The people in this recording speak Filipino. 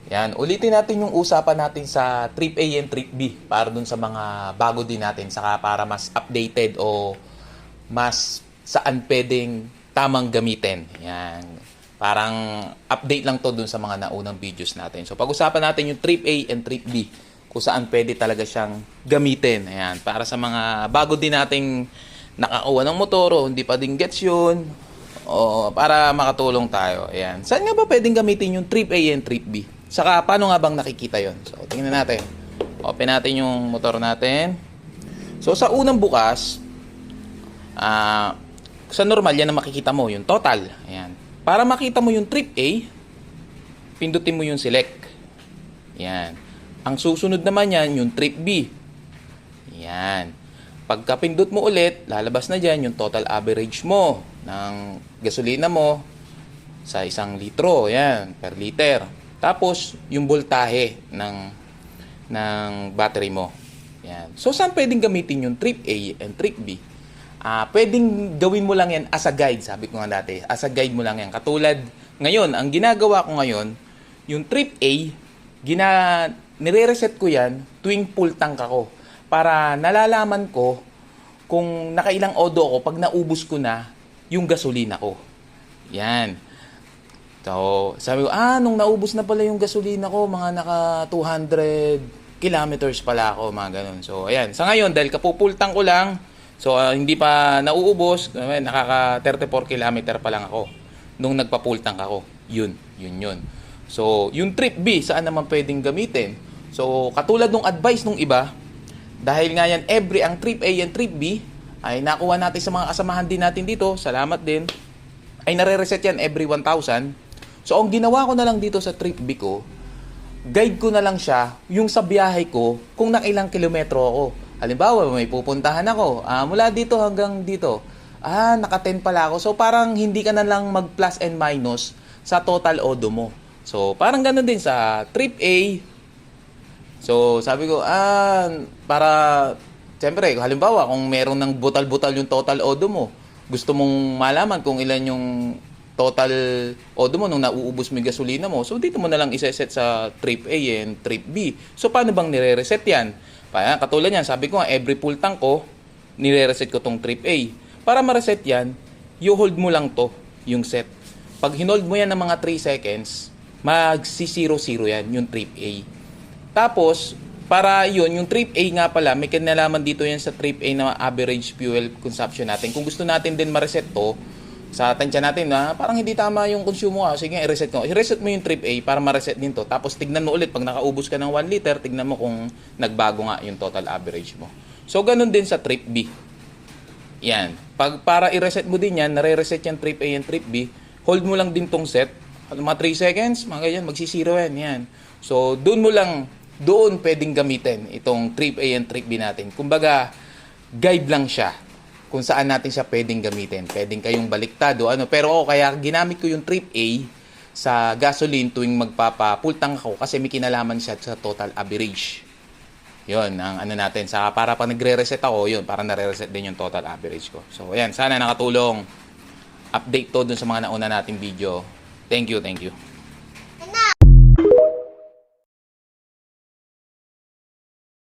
Yan, ulitin natin yung usapan natin sa Trip A and Trip B para dun sa mga bago din natin, saka para mas updated o mas saan pwedeng tamang gamitin. Yan. Parang update lang to dun sa mga naunang videos natin. So pag-usapan natin yung Trip A and Trip B kung saan pwede talaga siyang gamitin. Ayan, para sa mga bago din nating nakakuha ng motor o hindi pa din gets yun, o para makatulong tayo. Ayan. Saan nga ba pwedeng gamitin yung Trip A and Trip B? Saka paano nga bang nakikita yon? So tingnan natin. Open natin yung motor natin. So sa unang bukas, sa normal yan na makikita mo yung total. Ayan. Para makita mo yung Trip A, pindutin mo yung select. Ayan. Ang susunod naman yan yung Trip B. Ayan. Pagka pindot mo ulit, lalabas na dyan yung total average mo ng gasolina mo sa 1 litro. Ayan, per liter. Tapos, yung voltahe ng battery mo. Ayan. So, saan pwedeng gamitin yung Trip A and Trip B? Pwedeng gawin mo lang yan as a guide, sabi ko nga dati. As a guide mo lang yan. Katulad, ngayon, ang ginagawa ko ngayon, yung Trip A, nire-reset ko yan tuwing full tank ako. Para nalalaman ko kung nakailang odo ako pag naubos ko na yung gasolina ko. Yan. So, sabi ko, nung naubos na pala yung gasolina ko, mga naka 200 kilometers pala ako, mga ganun. So, ayan. Sa ngayon, dahil kapupultang ko lang, so, hindi pa nauubos, nakaka 34 kilometer pa lang ako nung nagpapultang ako. Yun. So, yung Trip B, saan naman pwedeng gamitin? So, katulad nung advice nung iba, dahil nga yan, ang Trip A and Trip B, ay nakuha natin sa mga kasamahan din natin dito, salamat din, ay nare-reset yan every 1,000. So, ang ginawa ko na lang dito sa Trip B ko, guide ko na lang siya yung sa biyahe ko kung nakailang kilometro ako. Halimbawa, may pupuntahan ako. Mula dito hanggang dito. Naka 10 pala ako. So, parang hindi ka na lang mag plus and minus sa total odo mo. So, parang ganun din sa Trip A. So, sabi ko, para, siyempre, halimbawa, kung meron ng butal-butal yung total odo mo, gusto mong malaman kung ilan yung total odo mo nung nauubos mo yung gasolina mo. So, dito mo na lang iseset sa Trip A and Trip B. So, paano bang nire-reset yan? Katulad yan, sabi ko nga, every full tank ko, nire-reset ko tong Trip A. Para ma-reset yan, hold mo lang to, yung set. Pag hinold mo yan ng mga 3 seconds, magsi-0-0 yan, yung Trip A. Tapos, para yun, yung Trip A nga pala, may kinalaman dito yan sa Trip A na average fuel consumption natin. Kung gusto natin din ma-reset to, sa tansya natin parang hindi tama yung consume mo, sige, i-reset ko. I-reset mo yung Trip A para ma-reset din to. Tapos tignan mo ulit, pag nakaubos ka ng 1 liter, tignan mo kung nagbago nga yung total average mo. So, ganun din sa Trip B. Yan. Para i-reset mo din yan, nare-reset yung Trip A and Trip B, hold mo lang din tong set. Mga 3 seconds, mga ganyan, magsisiro yan. So, doon pwedeng gamitin itong Trip A and Trip B natin. Kumbaga, guide lang siya kung saan natin siya pwedeng gamitin. Pwedeng kayong baliktado, pero kaya ginamit ko yung Trip A sa gasoline tuwing magpapapultang ako kasi may kinalaman siya sa total average. Yun, ang natin. Para pa nagre-reset ako, yun, para nare-reset din yung total average ko. So, ayan, sana nakatulong. Update to dun sa mga nauna nating video. Thank you.